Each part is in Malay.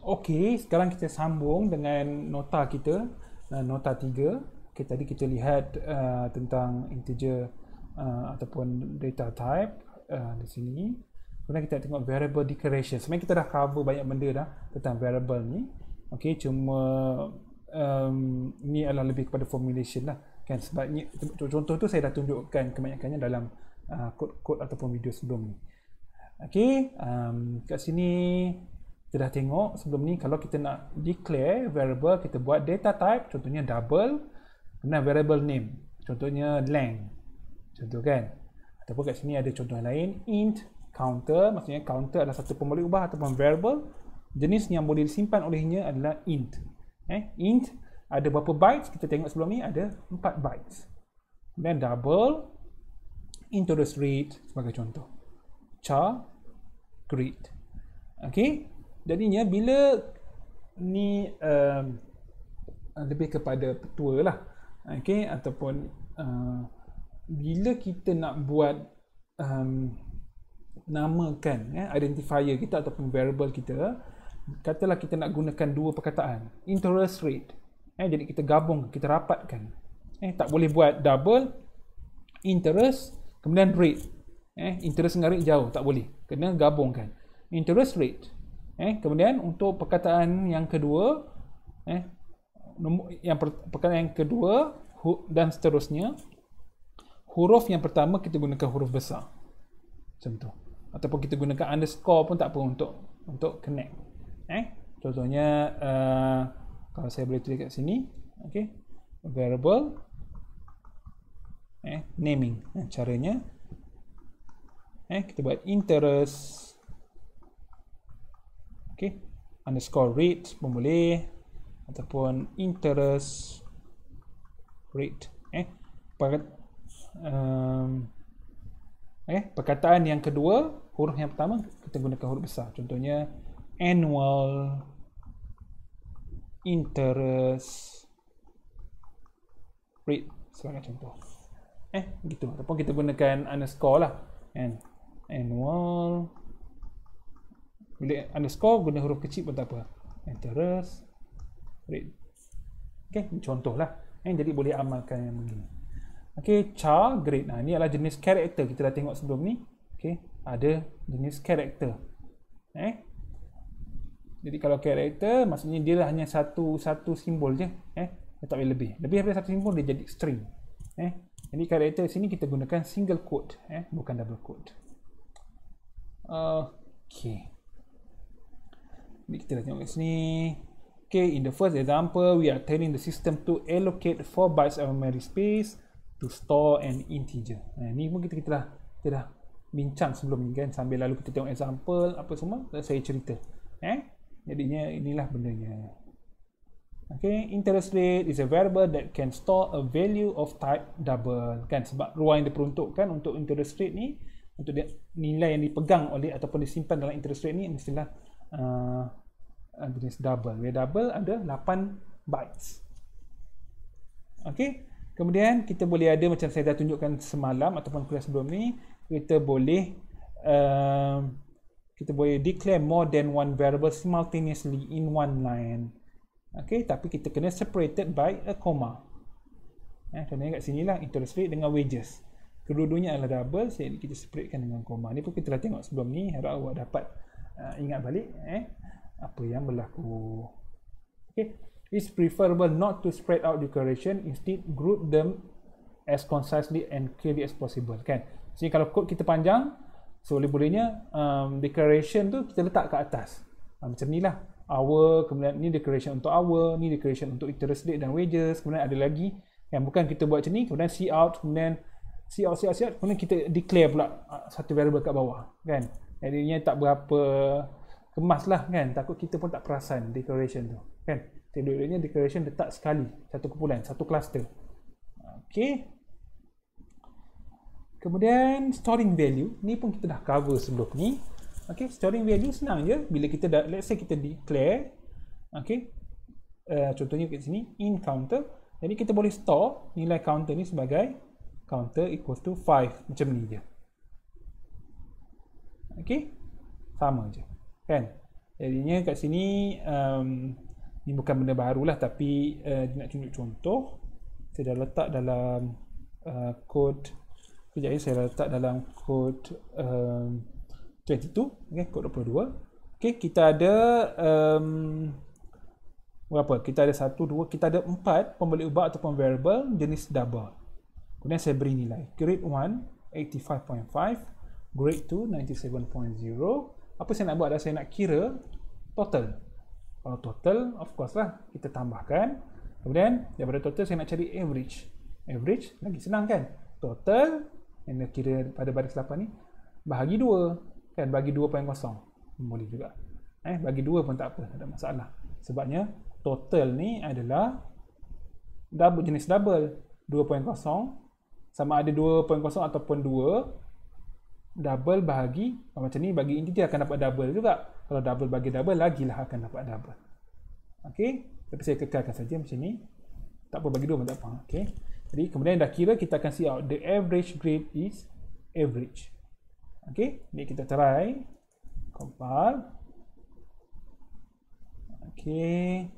Okey, sekarang kita sambung dengan nota kita, nota 3. Okey, tadi kita lihat tentang integer ataupun data type di sini. Kemudian kita tengok variable declaration. Sebenarnya kita dah cover banyak benda dah tentang variable ni. Okey, cuma ini adalah lebih kepada formulation lah. Kan, sebabnya contoh tu saya dah tunjukkan kebanyakannya dalam kod-kod ataupun video sebelum ni. Okey, kat sini kita dah tengok sebelum ni kalau kita nak declare variable, kita buat data type, contohnya double, kemudian variable name, contohnya lang, contoh kan. Ataupun kat sini ada contoh lain, int counter, maksudnya counter adalah satu pun boleh ubah ataupun variable, jenis yang boleh disimpan olehnya adalah int. Int ada berapa bytes, kita tengok sebelum ni ada 4 bytes. Kemudian double, interest rate sebagai contoh, char, grade. Okey, jadinya bila ni lebih kepada petua lah, okey, ataupun bila kita nak buat namakan identifier kita ataupun variable kita, katalah kita nak gunakan dua perkataan, interest rate, jadi kita gabung, kita rapatkan, tak boleh buat double interest kemudian rate, interest dengan rate jauh, tak boleh, kena gabungkan interest rate. Kemudian untuk perkataan yang kedua, perkataan yang kedua dan seterusnya, huruf yang pertama kita gunakan huruf besar, contoh, ataupun kita gunakan underscore pun tak apa untuk connect. Contohnya kalau saya boleh tulis kat sini, okey, variable naming, caranya kita buat interest, okey, underscore rate pun boleh, ataupun interest rate. Perkataan yang kedua, huruf yang pertama kita gunakan huruf besar, contohnya annual interest rate sebagai contoh. Gitu, ataupun kita gunakan underscore lah, annual, bila underscore guna huruf kecil pun tak apa, interest rate. Okey, contoh lah, jadi boleh amalkan yang begini. Okey, char, grade, ini adalah jenis karakter, kita dah tengok sebelum ni. Okey, ada jenis karakter. Jadi kalau karakter maksudnya dia hanya satu simbol je, dia tak boleh lebih daripada satu simbol, dia jadi string. Jadi karakter sini kita gunakan single quote, bukan double quote. Okey, jadi kita dah tengok kat sini. Okay, in the first example, we are telling the system to allocate 4 bytes of memory space to store an integer. Ni pun kita dah bincang sebelum ni kan, sambil lalu kita tengok example apa semua, saya cerita. Jadinya inilah bendanya. Okay, interest rate is a variable that can store a value of type double, kan, sebab ruang yang diperuntukkan untuk interest rate ni, untuk nilai yang dipegang oleh ataupun disimpan dalam interest rate ni mestilah jenis double. Where double ada 8 bytes. Okey, kemudian kita boleh ada, macam saya dah tunjukkan semalam ataupun kuliah sebelum ni, kita boleh declare more than one variable simultaneously in one line. Okey, tapi kita kena separated by a comma. Contohnya kat sini lah, interest rate dengan wages, kedua-duanya adalah double, jadi kita separatekan dengan comma. Ni pun kita dah tengok sebelum ni, harap awak dapat ingat balik apa yang berlaku. Okay, it's preferable not to spread out declaration, instead group them as concisely and clearly as possible, kan. Jadi kalau kod kita panjang, so boleh-bolehnya declaration tu kita letak ke atas, macam ni lah, hour, kemudian ni declaration untuk hour, ni declaration untuk interest rate dan wages, kemudian ada lagi yang bukan kita buat macam ni, kemudian cout, kemudian cout, kemudian kita declare pula satu variable kat bawah, kan. Jadinya tak berapa kemas lah, kan, takut kita pun tak perasan declaration tu, kan. Dua-duanya declaration letak sekali, satu kumpulan, satu cluster. Okey, kemudian storing value ni pun kita dah cover sebelum ni. Okey, storing value senang je, bila kita dah, let's say kita declare, okey, contohnya kat sini in counter, jadi kita boleh store nilai counter ni sebagai counter equals to 5, macam ni je. Okey, sama je, kan. Jadinya kat sini ni bukan benda baru lah, tapi nak tunjuk contoh. Saya dah letak dalam kod. Sekejap ya, saya letak dalam kod 22, okay, kod 22. Okay, kita ada berapa? Kita ada 1, 2, kita ada 4 pembalik ubah ataupun variable jenis double. Kemudian saya beri nilai. Grade 1, 85.5. Grade 2, 97.0. Apa saya nak buat adalah saya nak kira total. Kalau total, of course lah, kita tambahkan. Kemudian, daripada total saya nak cari average. Average, lagi senang kan? Total, yang nak kira pada baris 8 ni, bahagi 2. Kan, bagi 2.0. Boleh juga. Bagi 2 pun tak apa, tak ada masalah. Sebabnya, total ni adalah double, jenis double. 2.0 sama ada 2.0 ataupun 2 double bahagi macam ni, bagi integer akan dapat double juga. Kalau double bagi double, lagilah akan dapat double. Okey, tapi saya kekalkan saja macam ni. Tak apa, bagi 2 pun tak apa. Okey. Jadi kemudian dah kira, kita akan see out the average grade is average. Okey, ni kita try compile. Okey,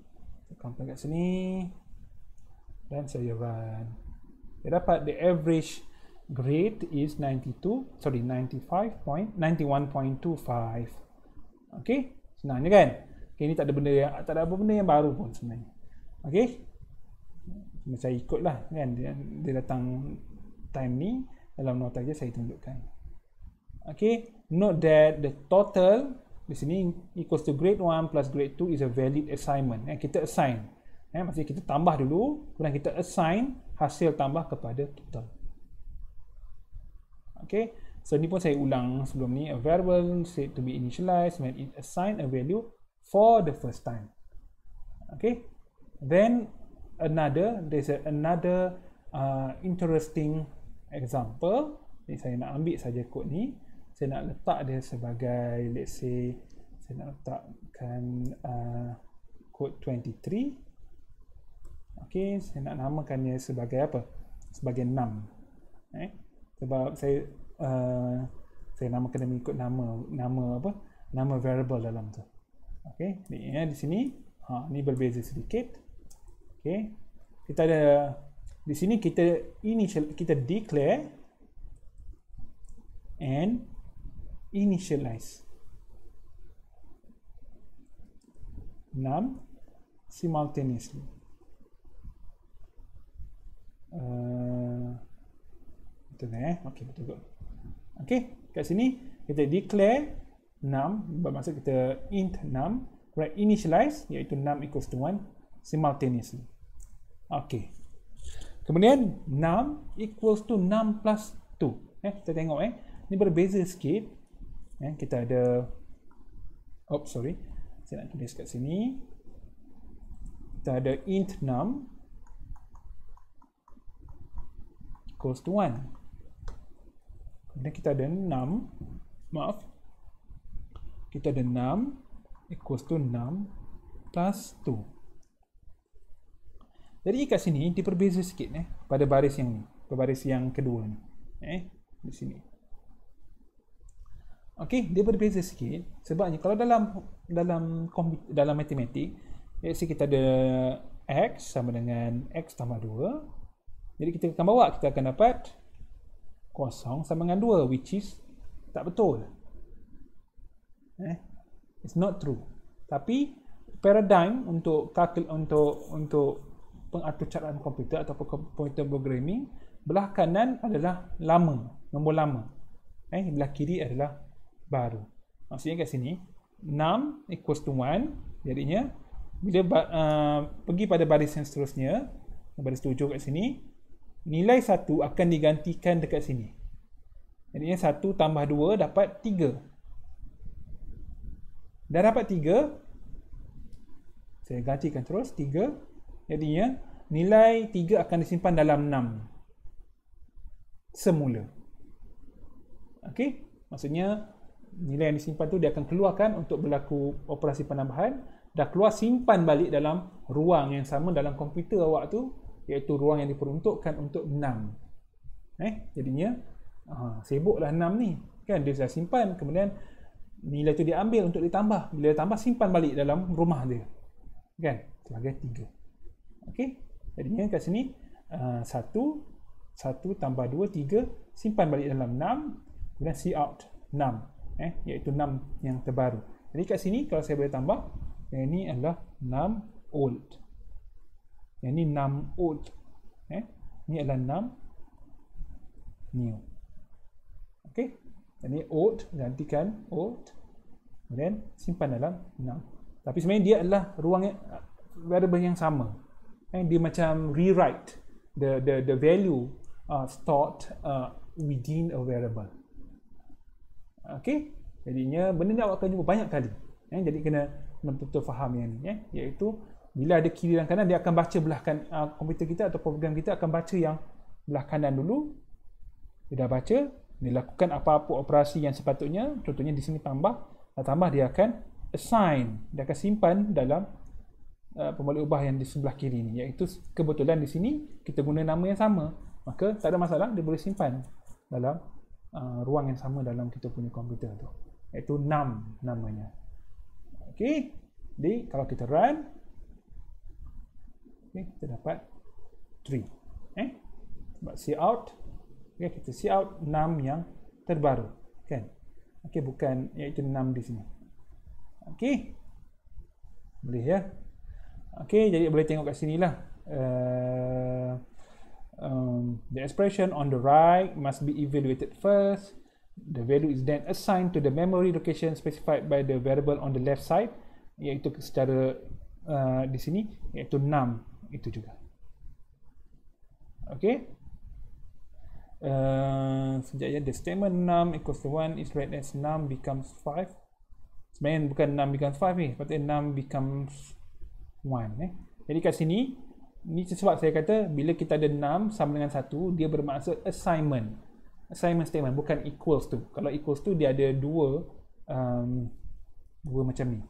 compile kat sini dan saya run. Saya dapat the average grade is 91.25. Okey, senangnya kan? Okay, ini tak ada benda yang, tak ada apa benda yang baru pun sebenarnya. Okey, saya ikutlah kan, dia datang time ni dalam nota je saya tunjukkan. Okey, note that the total di sini equals to grade 1 plus grade 2 is a valid assignment. Kita assign. Maksudnya kita tambah dulu, kemudian kita assign hasil tambah kepada total. Okay, so ni pun saya ulang sebelum ni. A variable said to be initialized when it assign a value for the first time. Okay, then there's another interesting example. Ni saya nak ambil saja kod ni. Saya nak letak dia sebagai, let's say, saya nak letakkan kod 23. Okay, saya nak namakannya sebagai apa? Sebagai num. Sebab saya namakan dia mengikut nama apa? Nama variable dalam tu. Okay, ni di sini, ni berbeza sedikit. Okay, kita ada di sini kita declare and initialize num simultaneously. Betul okey, betul. Okey, kat sini kita declare num, bermaksud kita int num, right, initialize iaitu num equals to 1 simultaneously. Okey, kemudian num equals to num plus 2. Kita tengok ni berbeza sikit. Kita ada, saya nak tulis kat sini. Kita ada int num equals to 1. Kemudian kita ada num, kita ada num equals to num plus 2. Jadi kat sini dia berbeza sikit pada baris yang ni, pada baris yang kedua ni. Di sini. Okey, dia berbeza sikit sebabnya kalau dalam matematik, let's say kita ada x sama dengan x tambah 2. Jadi kita akan bawa, kita akan dapat kosong sama dengan 2, which is tak betul. It's not true. Tapi paradigm untuk pengatur caraan komputer atau komputer programming, belah kanan adalah lama, nombor lama. Belah kiri adalah baru. Maksudnya kat sini num equals to 1, jadinya bila pergi pada baris yang seterusnya, baris 7 kat sini, nilai 1 akan digantikan dekat sini. Jadinya 1 tambah 2 dapat 3. Dah dapat 3, saya gantikan terus 3. Jadinya nilai 3 akan disimpan dalam 6 semula. Okey, maksudnya nilai yang disimpan tu dia akan keluarkan untuk berlaku operasi penambahan, dah keluar simpan balik dalam ruang yang sama dalam komputer awak tu, iaitu ruang yang diperuntukkan untuk 6. Jadinya sibuklah 6 ni kan, dia dah simpan, kemudian nilai tu diambil untuk ditambah. Bila ditambah, simpan balik dalam rumah dia. Kan? Sebagai 3. Okey. Jadinya kat sini 1 tambah 2, 3. Simpan balik dalam 6. Kemudian see out 6. Iaitu 6 yang terbaru. Jadi kat sini kalau saya boleh tambah, yang ini adalah 6 old. Yang ini 6 old. Ini adalah 6 new. Okey. Jadi old, gantikan old. Kemudian simpan dalam 6. Tapi sebenarnya dia adalah ruang variable yang sama. Dia macam rewrite the value stored within a variable. Okey. Jadinya benda ni awak akan jumpa banyak kali. Jadi kena betul-betul faham yang ni. Iaitu bila ada kiri dan kanan, dia akan baca belah komputer kita atau program kita akan baca yang belah kanan dulu. Dia dah baca, dia lakukan apa-apa operasi yang sepatutnya. Contohnya di sini tambah. Tambah dia akan assign. Dia akan simpan dalam pembalik ubah yang di sebelah kiri ni. Iaitu kebetulan di sini kita guna nama yang sama. Maka tak ada masalah, dia boleh simpan dalam ruang yang sama dalam kita punya komputer tu. Iaitu num namanya. Okey. Jadi kalau kita run, kita dapat 3. Sebab see out, kita see out 6 yang terbaru. Kan? Okey, bukan iaitu 6 di sini. Okey. Boleh ya? Okey, jadi boleh tengok kat sini lah. The expression on the right must be evaluated first. The value is then assigned to the memory location specified by the variable on the left side, iaitu secara di sini iaitu 6 itu juga. Okey. Sekejap ya, the statement num equals to 1 is read as num becomes 5. Sebenarnya bukan num becomes 5 ni, patutnya num becomes 1. Jadi kat sini ni sebab saya kata bila kita ada num sama dengan 1, dia bermaksud assignment statement, bukan equals to. Kalau equals to dia ada dua macam ni.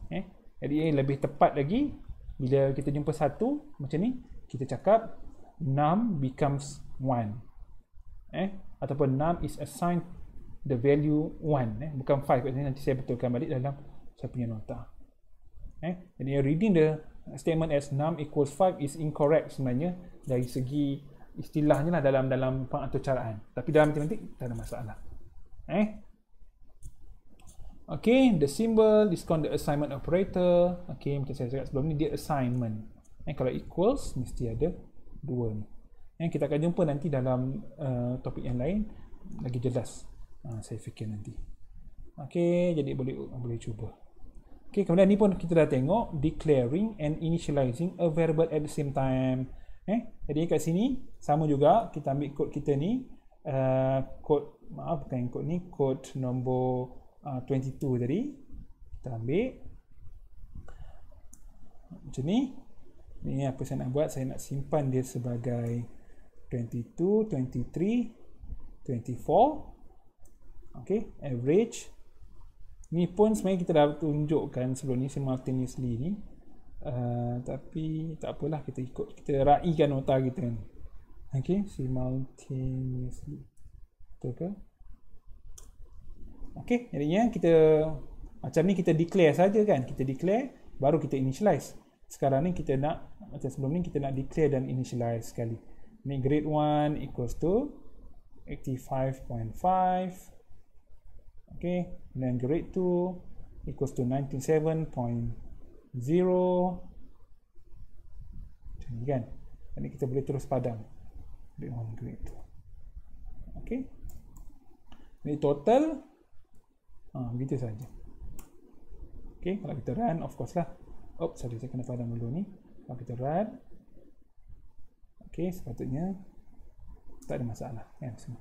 Jadi lebih tepat lagi bila kita jumpa 1 macam ni, kita cakap num becomes 1. Ataupun num is assigned the value 1. Bukan 5 kat sini, nanti saya betulkan balik dalam saya punya nota. Jadi reading the statement as num equals 5 is incorrect sebenarnya dari segi istilahnya lah dalam pengaturcaraan. Tapi dalam matematik tak ada masalah. Okay, the symbol is called the assignment operator. Okay, macam saya cakap sebelum ni, dia assignment. Kalau equals mesti ada 2 ni. Kita akan jumpa nanti dalam topik yang lain lagi jelas. Saya fikir nanti. Okay, jadi boleh cuba. Okay, kemudian ni pun kita dah tengok declaring and initializing a variable at the same time. Jadi kat sini sama juga, kita ambil kod kita ni, kod nombor 22 tadi. Kita ambil macam ni. Ini apa saya nak buat, saya nak simpan dia sebagai 22, 23, 24. Okay, average. Ni pun sebenarnya kita dah tunjukkan sebelum ni simultaneously ni. Tapi tak apalah, kita ikut, kita raikan nota kita ni. Okay, simultaneously. Betul ke? Okay, jadinya kita macam ni kita declare saja kan. Kita declare, baru kita initialize. Sekarang ni kita nak, macam sebelum ni kita nak declare dan initialize sekali. Ni grade 1 equals to 85.5. Okay, dan grade 2 equals to 97.0. Macam ni kan. Jadi kita boleh terus padam grade 1, grade 2. Okay, jadi total begitu saja. Okay, kalau kita run, of course lah. Sorry, saya kena padam dulu ni. Kalau kita run, okay, sepatutnya tak ada masalah kan semua.